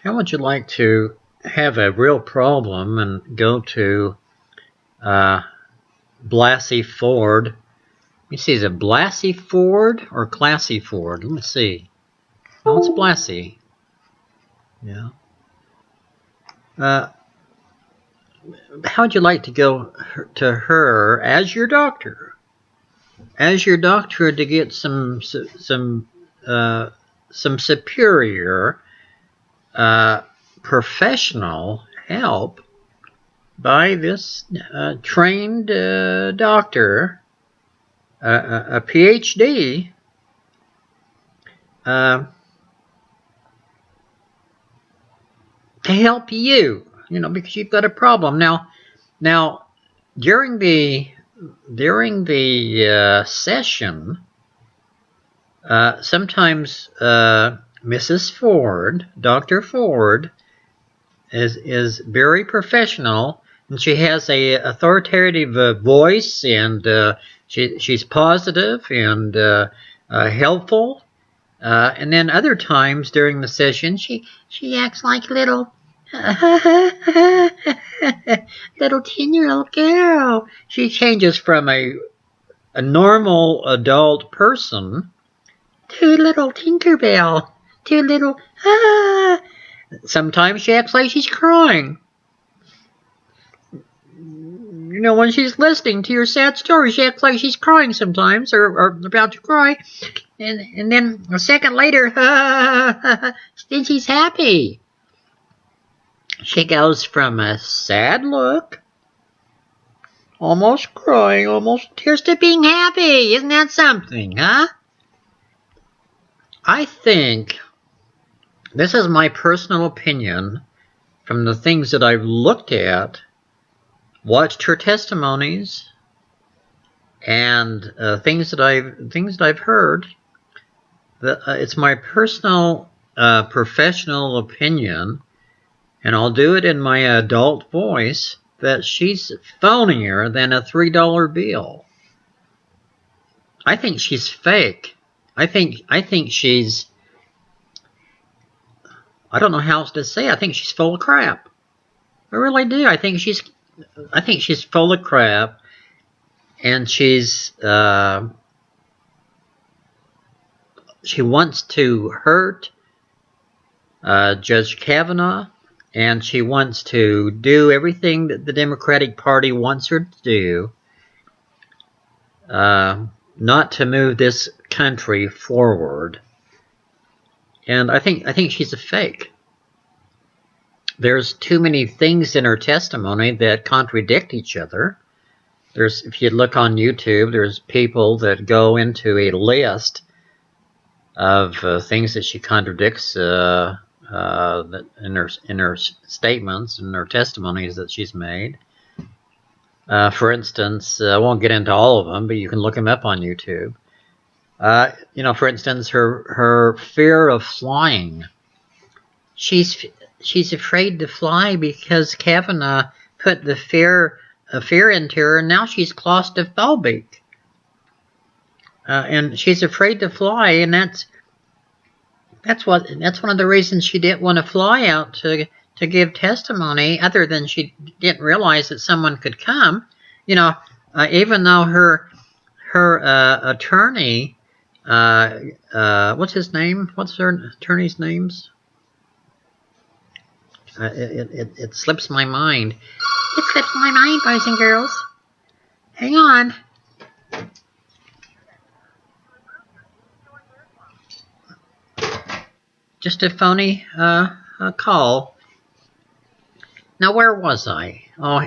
How would you like to have a real problem and go to Blassie Ford? Let me see, is it Blassie Ford or Classy Ford? Let me see. No, it's Blassie. Yeah. How would you like to go to her as your doctor? As your doctor to get some superior professional help by this trained doctor, a PhD, to help you, because you've got a problem. Now, during the session, sometimes Mrs. Ford, Dr. Ford, is very professional, and she has a authoritative voice, and she's positive and helpful. And then other times during the session, she acts like little 10-year-old girl. She changes from a normal adult person to little Tinkerbell, to little Sometimes she acts like she's crying. When she's listening to your sad story, she acts like she's crying sometimes, or about to cry, and then a second later, then she's happy. She goes from a sad look, almost crying, almost tears, to being happy. Isn't that something, huh? I think, this is my personal opinion, from the things that I've looked at, watched her testimonies, and things that I've heard, that it's my personal professional opinion, and I'll do it in my adult voice, that she's phonier than a $3 bill. I think she's fake. I think she's, I don't know how else to say. I think she's full of crap. I really do. I think she's full of crap, and she wants to hurt Judge Kavanaugh, and she wants to do everything that the Democratic Party wants her to do, not to move this country forward. And I think she's a fake. There's too many things in her testimony that contradict each other. If you look on YouTube, there's people that go into a list of things that she contradicts in her statements and her testimonies that she's made. For instance, I won't get into all of them, but you can look them up on YouTube. For instance, her fear of flying. She's afraid to fly because Kavanaugh put the fear into her, and now she's claustrophobic. And she's afraid to fly, and that's one of the reasons she didn't want to fly out to give testimony, other than she didn't realize that someone could come. Even though her attorney, what's his name? What's her attorney's names? It slips my mind. It slips my mind, boys and girls. Hang on. Just a phony call. Now, where was I? Oh,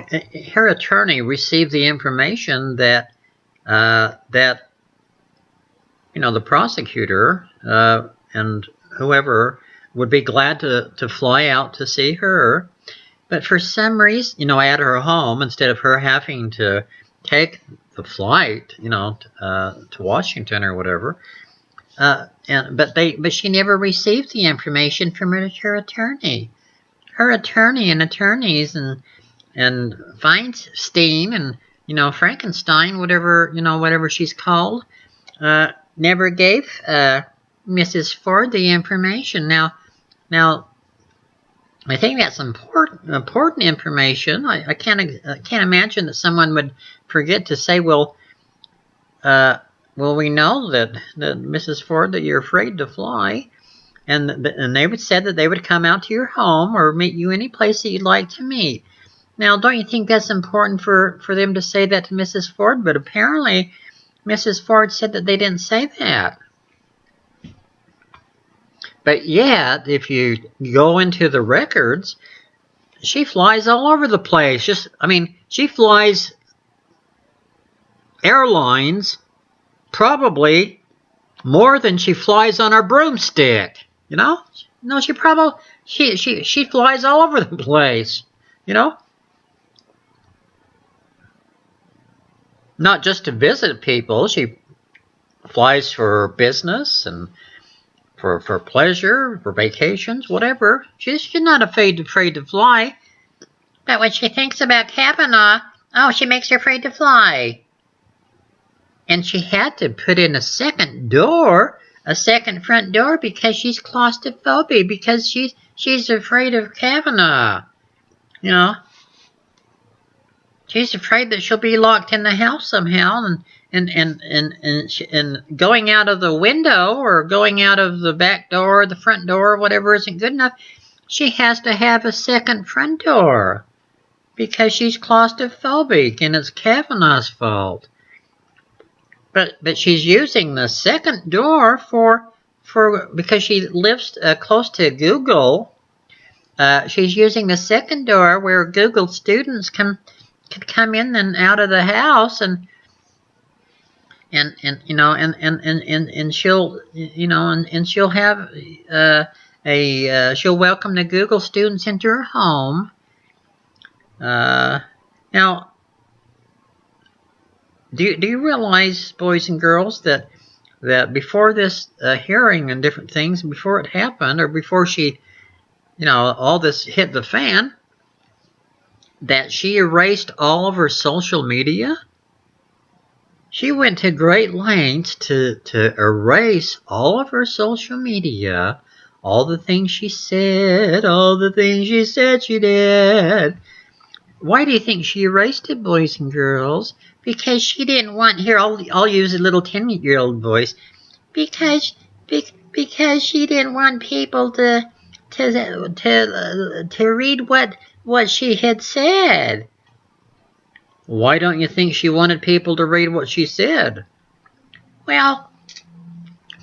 her attorney received the information that the prosecutor and whoever would be glad to fly out to see her, but for some reason, at her home, instead of her having to take the flight, to Washington or whatever, but she never received the information from her attorney. Her attorney and attorneys and Feinstein and Frankenstein, whatever she's called, never gave Mrs. Ford the information. Now, I think that's important information. I can't imagine that someone would forget to say, well, we know that Mrs. Ford, that you're afraid to fly, and they would said that they would come out to your home or meet you any place that you'd like to meet. Now, don't you think that's important for them to say that to Mrs. Ford? But apparently, Mrs. Ford said that they didn't say that. But yet, if you go into the records, she flies all over the place. She flies airlines probably more than she flies on her broomstick. You know? No, she flies all over the place. You know? Not just to visit people. She flies for business and for pleasure, for vacations, whatever. She's not afraid to fly. But when she thinks about Kavanaugh, oh, she makes her afraid to fly. And she had to put in a second front door, because she's claustrophobic, because she's afraid of Kavanaugh. You know, she's afraid that she'll be locked in the house somehow, and going out of the window or going out of the back door or the front door or whatever isn't good enough. She has to have a second front door because she's claustrophobic, and it's Kavanaugh's fault. But she's using the second door because she lives close to Google. She's using the second door where Google students can come in and out of the house, and she'll have she'll welcome the Google students into her home. Now, do you realize, boys and girls, that before this hearing and different things, before it happened, or before she, all this hit the fan, that she erased all of her social media? She went to great lengths to erase all of her social media, all the things she said, she did. Why do you think she erased it, boys and girls? Because she didn't want, here, I'll use a little 10-year-old voice, because she didn't want people to read what she had said. Why don't you think she wanted people to read what she said? Well,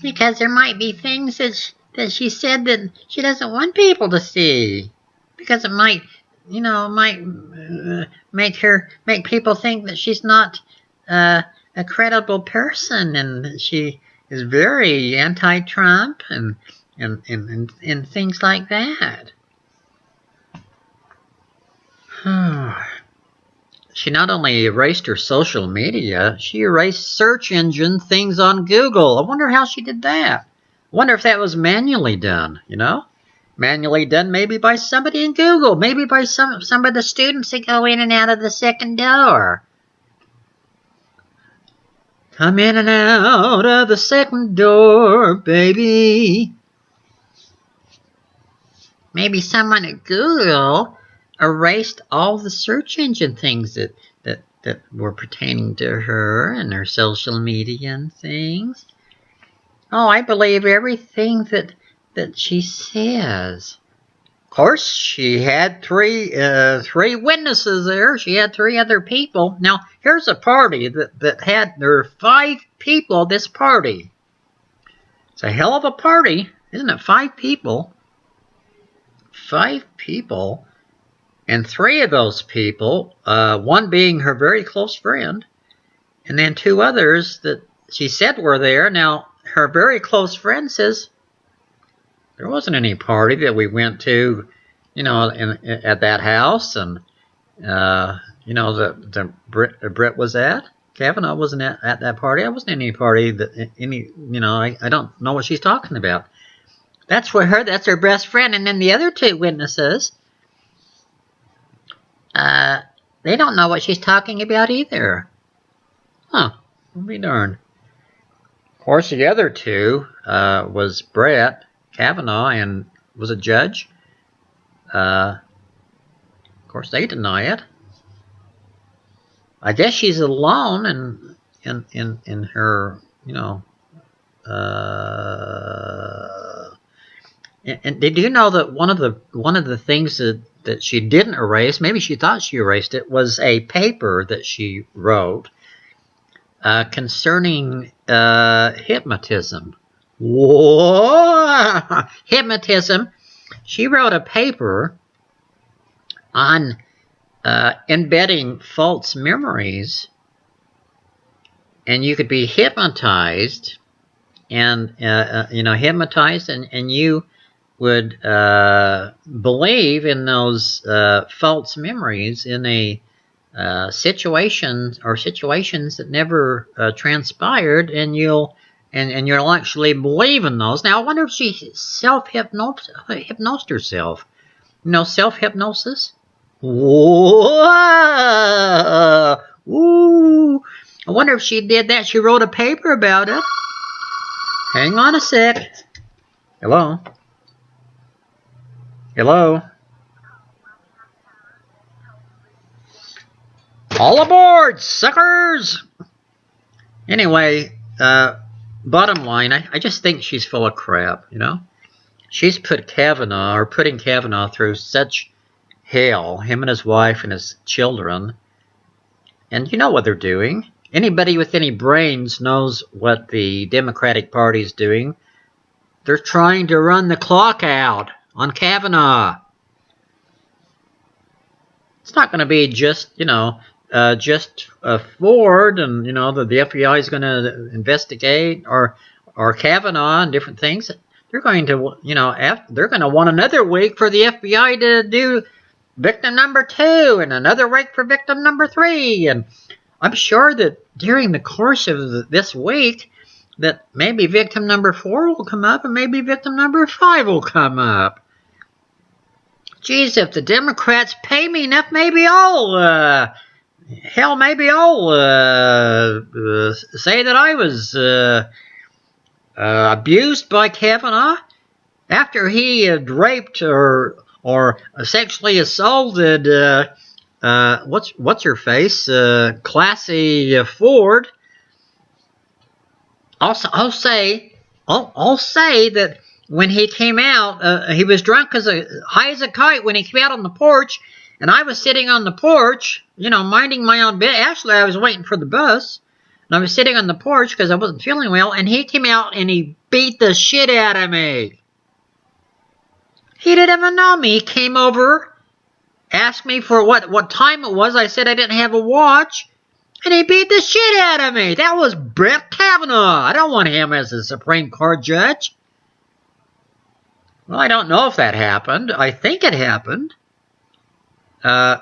because there might be things that she said that she doesn't want people to see, because it might make people think that she's not a credible person, and she is very anti-Trump and things like that. She not only erased her social media, she erased search engine things on Google. I wonder how she did that. I wonder if that was manually done, Manually done maybe by somebody in Google, maybe by some of the students that go in and out of the second door. Come in and out of the second door, baby. Maybe someone at Google erased all the search engine things that were pertaining to her and her social media and things. Oh, I believe everything that she says. Of course, she had three witnesses there. She had 3 other people. Now, here's a party there were 5 people at this party. It's a hell of a party, isn't it? 5 people. 5 people. And 3 of those people, one being her very close friend, and then 2 others that she said were there. Now, her very close friend says, there wasn't any party that we went to, at that house, and that Brett was at. Kavanaugh wasn't at that party. I wasn't at any party that I don't know what she's talking about. That's her best friend, and then the other 2 witnesses, they don't know what she's talking about either. Huh? I'll be darned. Of course, the other 2 was Brett Kavanaugh, and was a judge. Of course, they deny it. I guess she's alone in her, and did you know that one of the things that she didn't erase, maybe she thought she erased it, was a paper that she wrote concerning hypnotism. Whoa! Hypnotism. She wrote a paper on embedding false memories, and you could be hypnotized, and hypnotized, and you would believe in those false memories in a situations that never transpired, and you'll actually believe in those. Now, I wonder if she self-hypnosed herself. Self-hypnosis. Whoa! Ooh! I wonder if she did that. She wrote a paper about it. Hang on a sec. Hello? Hello? All aboard, suckers! Anyway, bottom line, I just think she's full of crap, She's putting Kavanaugh through such hell, him and his wife and his children. And you know what they're doing. Anybody with any brains knows what the Democratic Party is doing. They're trying to run the clock out on Kavanaugh. It's not going to be just Ford and, the FBI is going to investigate or Kavanaugh and different things. They're going to, they're going to want another week for the FBI to do victim number 2 and another week for victim number 3. And I'm sure that during the course of this week that maybe victim number 4 will come up and maybe victim number 5 will come up. Geez, if the Democrats pay me enough, maybe I'll say that I was abused by Kavanaugh after he had raped or sexually assaulted what's her face, Classy Ford. I'll say that when he came out, he was drunk as high as a kite when he came out on the porch, and I was sitting on the porch, minding my own business. Actually, I was waiting for the bus, and I was sitting on the porch because I wasn't feeling well, and he came out and he beat the shit out of me. He didn't even know me. He came over, asked me for what time it was. I said I didn't have a watch, and he beat the shit out of me. That was Brett Kavanaugh. I don't want him as a Supreme Court judge. Well, I don't know if that happened. I think it happened. If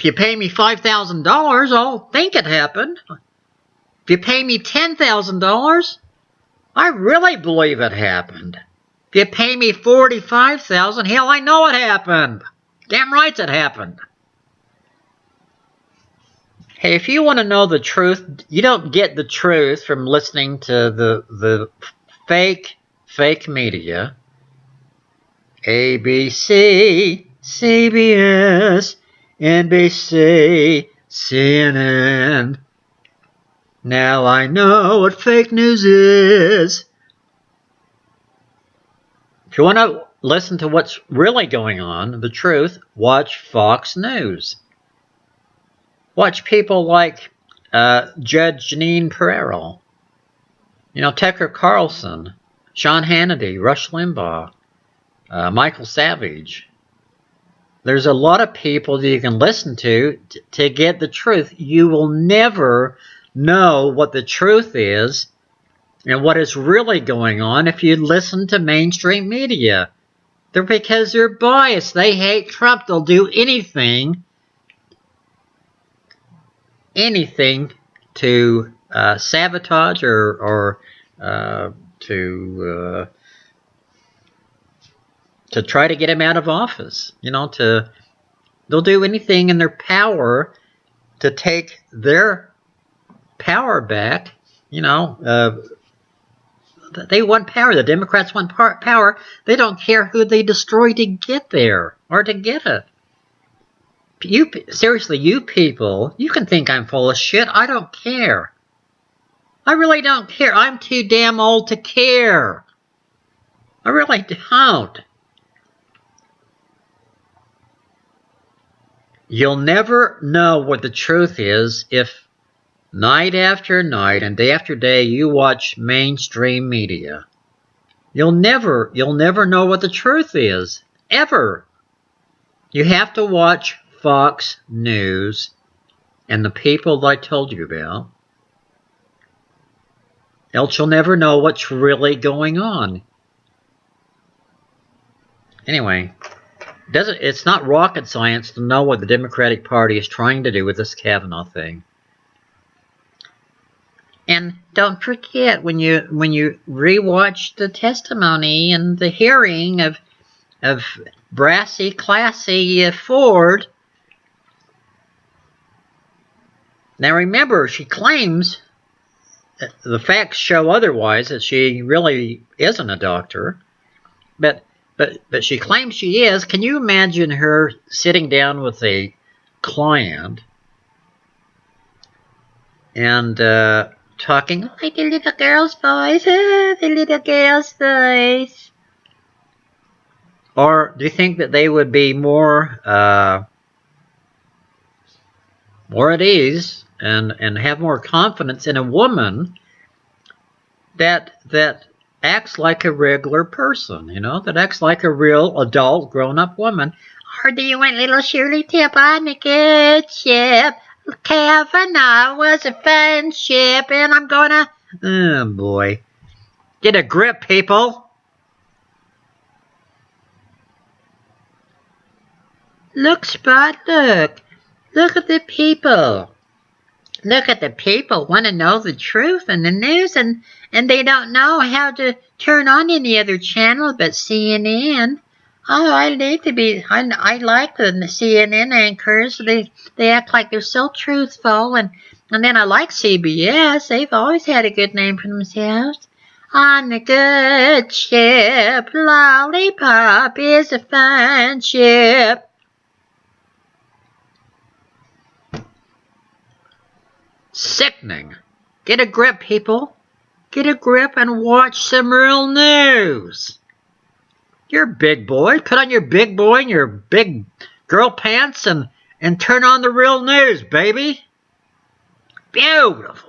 you pay me $5,000, I'll think it happened. If you pay me $10,000, I really believe it happened. If you pay me $45,000, hell, I know it happened. Damn right it happened. Hey, if you want to know the truth, you don't get the truth from listening to the fake media. ABC, CBS, NBC, CNN. Now I know what fake news is. If you want to listen to what's really going on, the truth, watch Fox News. Watch people like Judge Jeanine Pirro, Tucker Carlson, Sean Hannity, Rush Limbaugh, Michael Savage. There's a lot of people that you can listen to get the truth. You will never know what the truth is and what is really going on if you listen to mainstream media. Because they're biased. They hate Trump. They'll do anything to sabotage or to try to get him out of office. They'll do anything in their power to take their power back. They want power. The Democrats want power. They don't care who they destroy to get there or to get it. Seriously, you people, you can think I'm full of shit. I don't care. I really don't care. I'm too damn old to care. I really don't. You'll never know what the truth is if night after night and day after day you watch mainstream media. You'll never know what the truth is. Ever. You have to watch Fox News and the people that I told you about. Else you'll never know what's really going on. Anyway, it's not rocket science to know what the Democratic Party is trying to do with this Kavanaugh thing. And don't forget, when you rewatch the testimony and the hearing of brassy, classy Ford. Now remember, she claims, the facts show otherwise, that she really isn't a doctor, but she claims she is. Can you imagine her sitting down with a client and talking like the little girl's voice, the little girl's voice? Or do you think that they would be more at ease and have more confidence in a woman that acts like a regular person, that acts like a real adult grown-up woman? Or do you want little Shirley Temple on the good ship? Kavanaugh was a fun ship, and I'm gonna... Oh, boy. Get a grip, people. Look, Spot, look. Look at the people. Look at the people want to know the truth and the news, and they don't know how to turn on any other channel but CNN. Oh, I like the CNN anchors. They act like they're so truthful, and then I like CBS. They've always had a good name for themselves. On the good ship, Lollipop is a fine ship. Sickening. Get a grip, people. Get a grip and watch some real news. You're a big boy. Put on your big boy and your big girl pants and turn on the real news, baby. Beautiful.